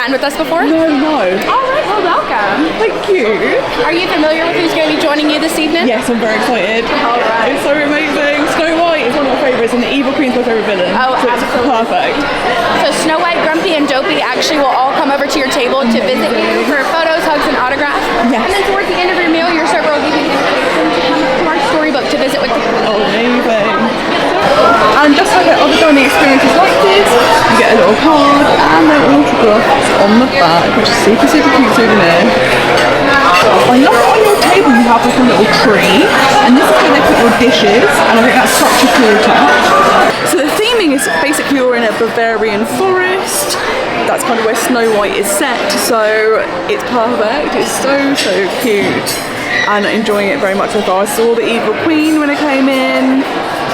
With us before? No. All right, well, welcome. Thank you. Are you familiar with who's going to be joining you this evening? Yes, I'm very excited. All right. It's so amazing. Snow White is one of my favourites, and the Evil Queen's my favourite villain. Oh, so it's absolutely. perfect. So Snow White, Grumpy, and Dopey actually will all come over to your table to visit you for photos, hugs, and autographs. Yes. And then towards the end of your meal, your server will give you the invitation to come up to our storybook to visit with the Oh, amazing. And just like at other dining experiences like this, you get a little card and their autographs on the back, which is super, super cute souvenir. I love that on your table you have like a little tree, and this is where they put your dishes, and I think that's such a cool touch. So the theming is basically you're in a Bavarian forest. That's kind of where Snow White is set, so it's perfect. It's so, so cute, and enjoying it very much so far. I saw the Evil Queen when I came in.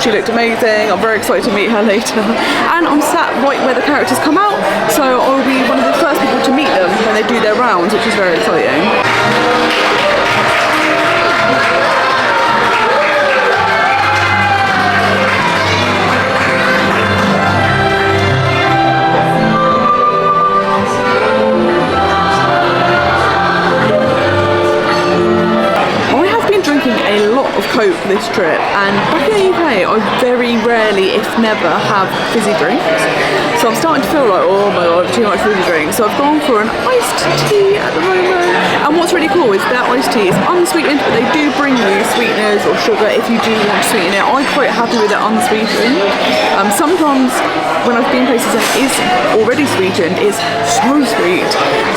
She looked amazing. I'm very excited to meet her later. And I'm sat right where the characters come out, so I'll be one of the first people to meet them when they do their rounds, which is very exciting. for this trip, and back in the UK I very rarely, if never, have fizzy drinks. So I'm starting to feel like, oh my god, too much fizzy drinks. So I've gone for an iced tea at the moment. And what's really cool is their iced tea is unsweetened, but they do bring you sweeteners or sugar if you do want to sweeten it. I'm quite happy with it unsweetened. Sometimes when I've been places and it is already sweetened, it's so sweet.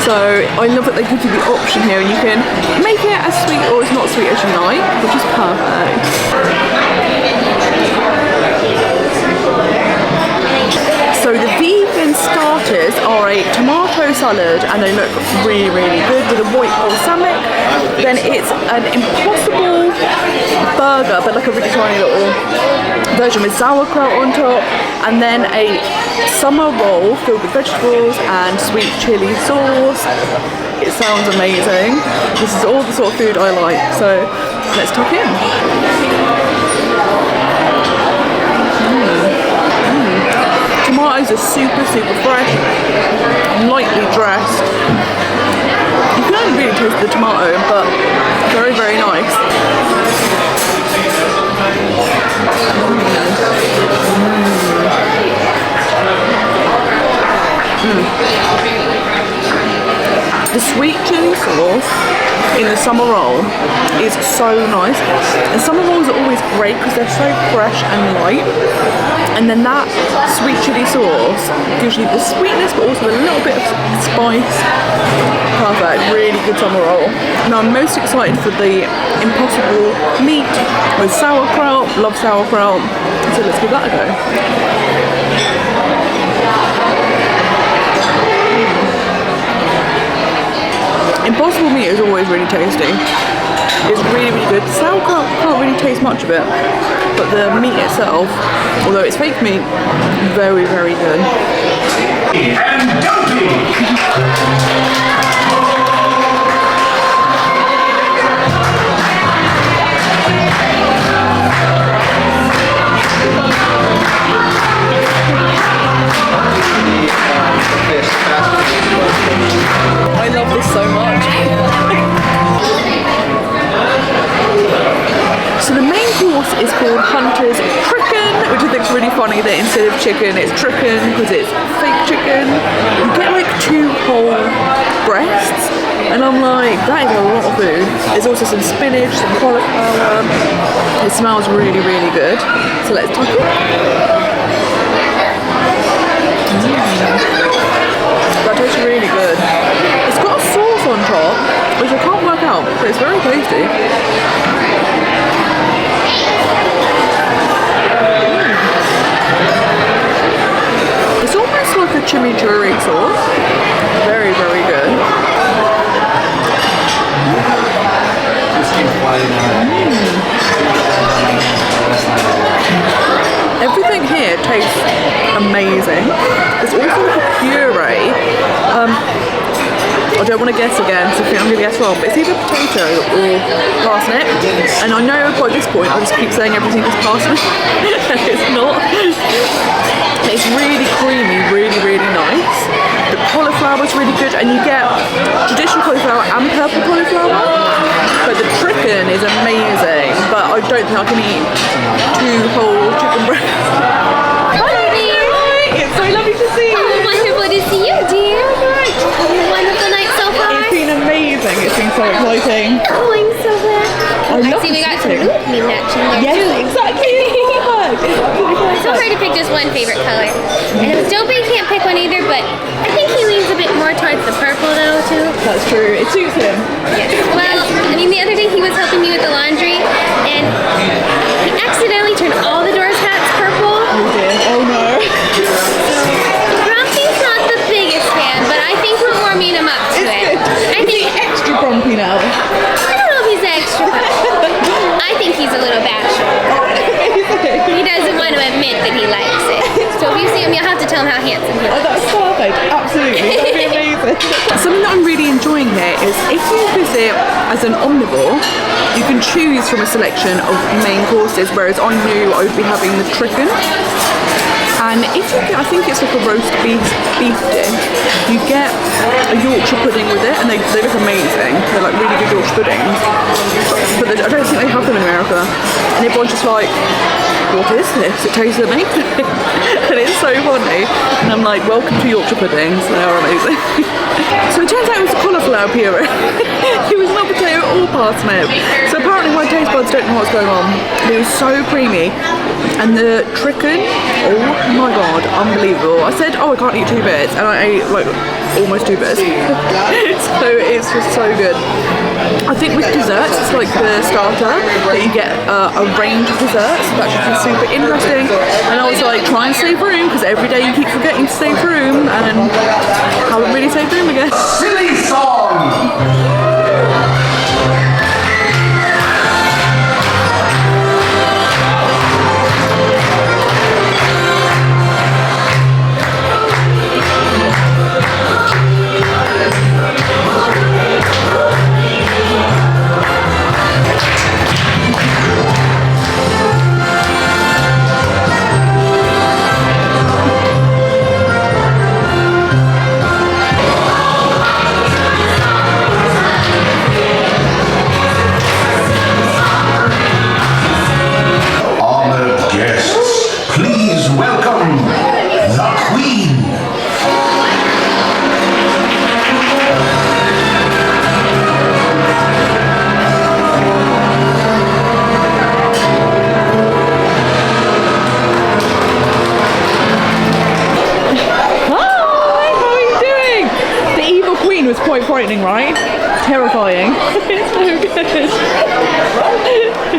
So I love that they give you the option here, and you can make it as sweet or as not sweet as you like, which is perfect. So the vegan starters are a tomato salad, and they look really, really good with a white balsamic. Then it's an Impossible burger, but like a really tiny little version with sauerkraut on top, and then a summer roll filled with vegetables and sweet chili sauce. It sounds amazing. This is all the sort of food I like, so let's tuck in. Tomatoes are super, super fresh, lightly dressed. You can only really taste the tomato, but very, very nice. The sweet chili sauce in the summer roll is so nice, and summer rolls are always great because they're so fresh and light, and then that sweet chili sauce gives you the sweetness but also a little bit of spice. Perfect, really good summer roll. Now I'm most excited for the Impossible meat with sauerkraut. Love sauerkraut, so let's give that a go. Impossible meat is always really tasty. It's really, really good. Sauerkraut, can't really taste much of it, but the meat itself, although it's fake meat, very, very good. And Dopey! I love this so much. So the main course is called Hunter's Chicken, which I think is really funny that instead of chicken it's chicken because it's fake chicken. You get like 2 whole breasts, and I'm like, that is a lot of food. There's also some spinach, some cauliflower. It smells really, really good. So let's tuck it. That tastes really good. It's got a sauce on top, which I can't work out, but it's very tasty. It's almost like a chimichurri sauce. Very, very good. Everything here tastes amazing. There's also like a puree. I don't want to guess again, so I think I'm going to guess wrong, but it's either potato or parsnip. And I know by this point I just keep saying everything is parsnip, and it's not. It's really creamy, really, really nice. The cauliflower is really good, and you get traditional cauliflower and purple cauliflower. But the chicken is amazing, but I don't think I can eat 2 whole chicken breasts. Hi, dear. Hi, it's so lovely to see you. Oh, wonderful to see you, dear. Have a wonderful night so far. It's been amazing. It's been so exciting. Oh, I'm so glad. I see we got some loopy matching there, too. Yes, exactly. It's so hard to pick just one favorite color. And if Dopey can't pick one either, but I think he leans a bit more towards the purple, though, too. That's true. It suits him. Yes. Well, I mean, the other day he was helping me with the laundry, and he accidentally turned all the doors' hats purple. Oh dear. Oh no. Grumpy's not the biggest fan, but I think we're warming him up to it. I think Extra grumpy now. I don't know if he's extra, but I think he's a little bashful. He doesn't want to admit that he likes it. So if you see him, you'll have to tell him how handsome he Oh, is. that's perfect. Absolutely. That'd be amazing. Something that I'm really enjoying here is if you visit as an omnivore, you can choose from a selection of main courses, whereas I knew I would be having the chicken. And if you get, I think it's like a roast beef dish, you get a Yorkshire pudding with it, and they look amazing. They're like really good Yorkshire puddings. But I don't think they have them in America. And everyone's just like, what is this? It tastes amazing. And it's so funny. And I'm like, welcome to Yorkshire puddings. They are amazing. So it turns out it was a cauliflower puree. It was not potato or parsnip. So apparently my taste buds don't know what's going on. It was so creamy. And the chicken, oh my god, unbelievable. I said, oh, I can't eat 2 bits, and I ate like almost 2 bits. So it's just so good. I think with desserts, it's like the starter that you get a range of desserts. That's just super interesting. And I was like, try and save room, because every day you keep forgetting to save room, and haven't really saved room again. Silly song! Frightening, right? Terrifying. It's so good.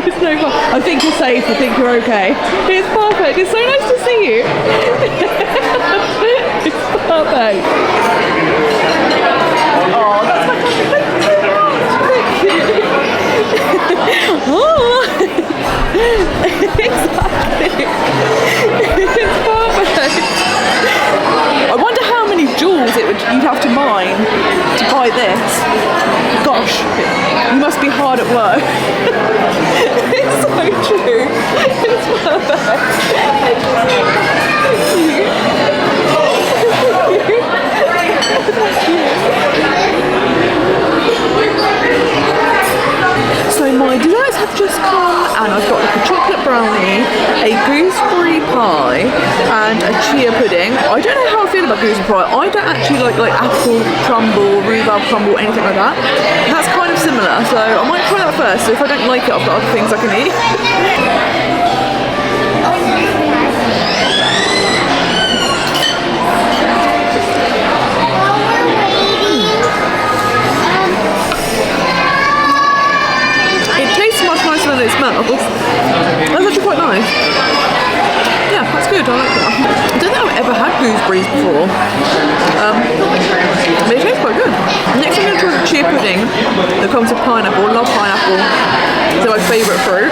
It's so fun. I think you're safe. I think you're okay. It's perfect. It's so nice to see you. It's perfect. Oh, that's fantastic. Thank you so much. Thank you. Oh. Exactly. It's perfect. I wonder how many jewels you'd have to mine to buy this. Gosh, you must be hard at work. It's so true. It's perfect. So my desserts have just come, and I've got like a chocolate brownie, a gooseberry pie, and a chia pudding. I don't know how I feel about gooseberry pie. I don't actually like apple crumble, rhubarb crumble, anything like that. That's kind of similar, so I might try that first. So if I don't like it, I've got other things I can eat. It smells. That's actually quite nice. Yeah, that's good. I like that. I don't think I've ever had gooseberries before. But it tastes quite good. Next I'm going to try the chia pudding that comes with pineapple. I love pineapple. It's my favourite fruit.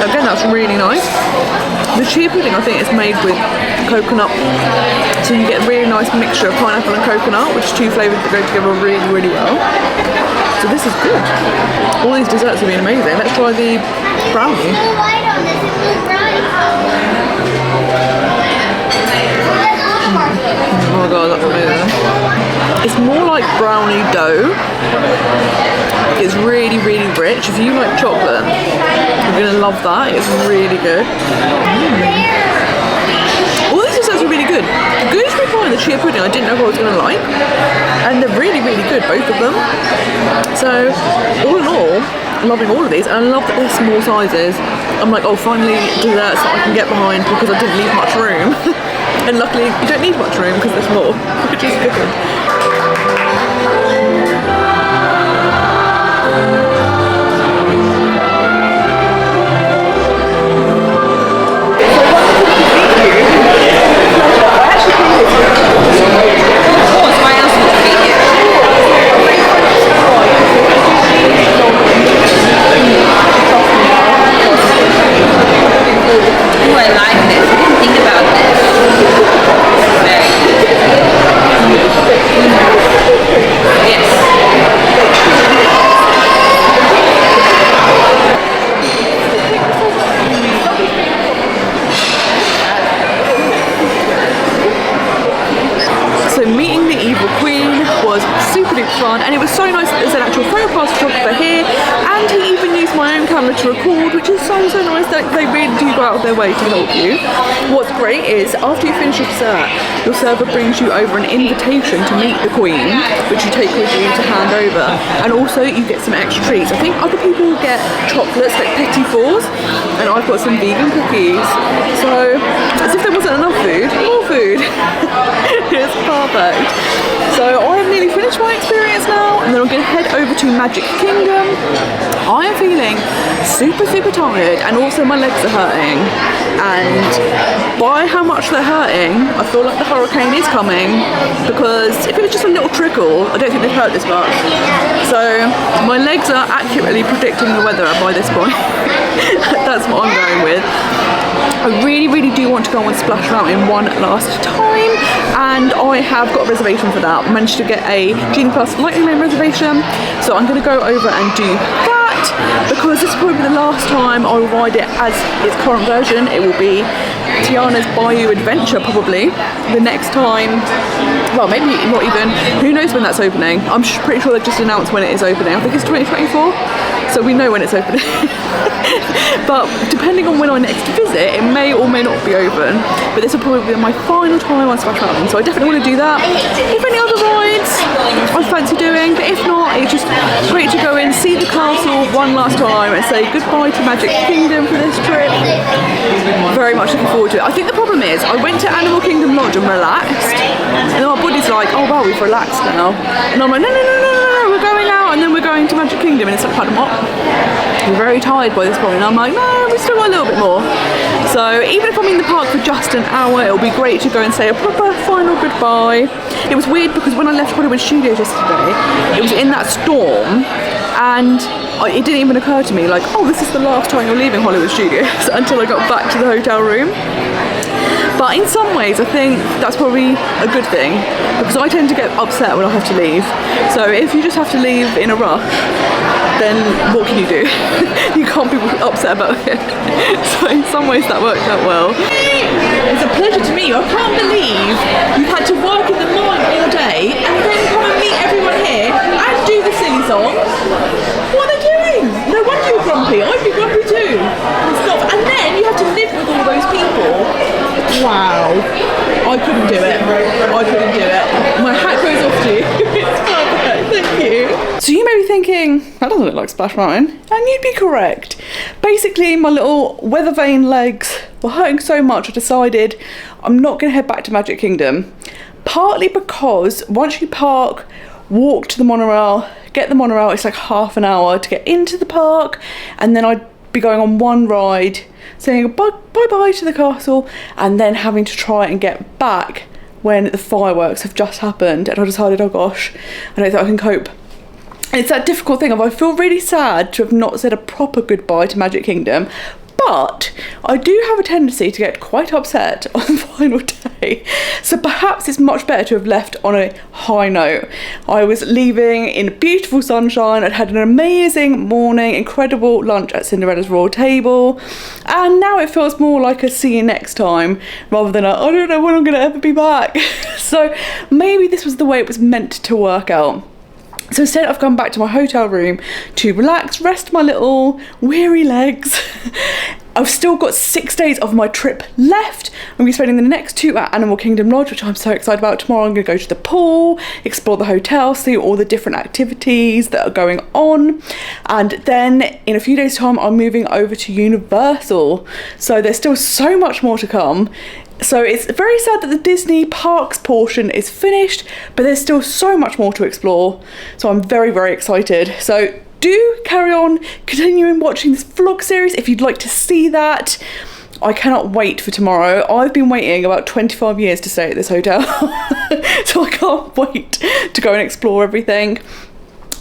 Again, that's really nice. The chia pudding, I think, is made with coconut, so you get a really nice mixture of pineapple and coconut, which are 2 flavours that go together really, really well. So this is good. All these desserts have been amazing. Let's try the brownie. Oh my god, that's amazing. It's more like brownie dough. It's really, really rich. If you like chocolate, you're going to love that. It's really good. All these desserts are really good. The gooseberry pie and the chia pudding I didn't know what I was going to like. And they're really, really good, both of them. So, all in all, loving all of these. And I love that they're small sizes. I'm like, oh, finally desserts that I can get behind because I didn't leave much room. And luckily, you don't need much room because they're small, which is good. And it was so nice that there's an actual photo pass photographer here, and he even used my own camera to record, which is so nice that they really do go out of their way to help you. What's great is after you finish your dessert, your server brings you over an invitation to meet the Queen, which you take with you to hand over, and also you get some extra treats. I think other people get chocolates like petit fours, and I've got some vegan cookies. So as if there wasn't enough food, more food. It's perfect. So I have nearly finished my experience now, and then I'm going to head over to Magic Kingdom. I am feeling super tired, and also my legs are hurting, and by how much they're hurting, I feel like the hurricane is coming, because if it was just a little trickle, I don't think they'd hurt this much. So my legs are accurately predicting the weather by this point. That's what I'm going with. I really do want to go on Splash Mountain one last time, and I have got a reservation for that. I managed to get a Genie Plus Lightning Lane reservation, so I'm going to go over and do that, because this is probably the last time I will ride it as its current version. It will be Tiana's Bayou Adventure probably the next time. Well, maybe not even. Who knows when that's opening? I'm pretty sure they've just announced when it is opening. I think it's 2024, so we know when it's opening. But depending on when I next visit, it may or may not be open. But this will probably be my final time on Splash Mountain, so I definitely want to do that. If any other rides I fancy doing, but if not, it's just great to go in, see the castle one last time, and say goodbye to Magic Kingdom for this trip. Very much looking forward to it. I think the problem is I went to Animal Kingdom Lodge and relaxed, and then my body's like, oh wow, we've relaxed now, and I'm like, no, we're going out, and then we're going to Magic Kingdom, and it's like, what? I'm very tired by this point, and I'm like, no, we've still got a little bit more. So even if I'm in the park for just an hour, it'll be great to go and say a proper final goodbye. It was weird because when I left Hollywood Studios yesterday, it was in that storm, and it didn't even occur to me like, oh, this is the last time you're leaving Hollywood Studios, until I got back to the hotel room. But in some ways, I think that's probably a good thing, because I tend to get upset when I have to leave. So if you just have to leave in a rush, then what can you do? You can't be upset about it. So in some ways that worked out well. It's a pleasure to meet you. I can't believe you've had to work in the mine all day and then come and meet everyone here and do the silly songs. What are they doing? No wonder you're grumpy. I'd be grumpy too. And then you have to live with all those people. Wow. I couldn't do it. My hat goes off to you. It's perfect. Thank you. So you may be thinking, that doesn't look like Splash Mountain. And you'd be correct. Basically, my little weather vane legs were hurting so much, I decided I'm not going to head back to Magic Kingdom. Partly because once you park, walk to the monorail, get the monorail, it's like half an hour to get into the park, and then I'd be going on one ride, saying bye-bye to the castle, and then having to try and get back when the fireworks have just happened, and I decided, oh gosh, I don't think I can cope. And it's that difficult thing of, I feel really sad to have not said a proper goodbye to Magic Kingdom, but I do have a tendency to get quite upset on the final day, so perhaps it's much better to have left on a high note. I was leaving in beautiful sunshine, I'd had an amazing morning, incredible lunch at Cinderella's Royal Table, and now it feels more like a see you next time, rather than a I don't know when I'm going to ever be back. So maybe this was the way it was meant to work out. So instead I've gone back to my hotel room to relax, rest my little weary legs. I've still got 6 days of my trip left. I'm going to be spending the next 2 at Animal Kingdom Lodge, which I'm so excited about. Tomorrow I'm going to go to the pool, explore the hotel, see all the different activities that are going on. And then in a few days' time, I'm moving over to Universal. So there's still so much more to come. So it's very sad that the Disney parks portion is finished, but there's still so much more to explore. So I'm very excited. So do carry on continuing watching this vlog series if you'd like to see that. I cannot wait for tomorrow. I've been waiting about 25 years to stay at this hotel. So I can't wait to go and explore everything.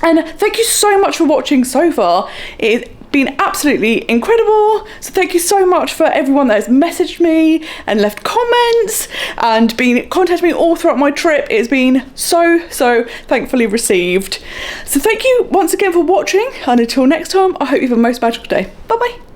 And thank you so much for watching so far. It's been absolutely incredible. So thank you so much for everyone that has messaged me and left comments and been contacting me all throughout my trip. It's been so thankfully received. So thank you once again for watching, and until next time, I hope you have a most magical day. Bye bye.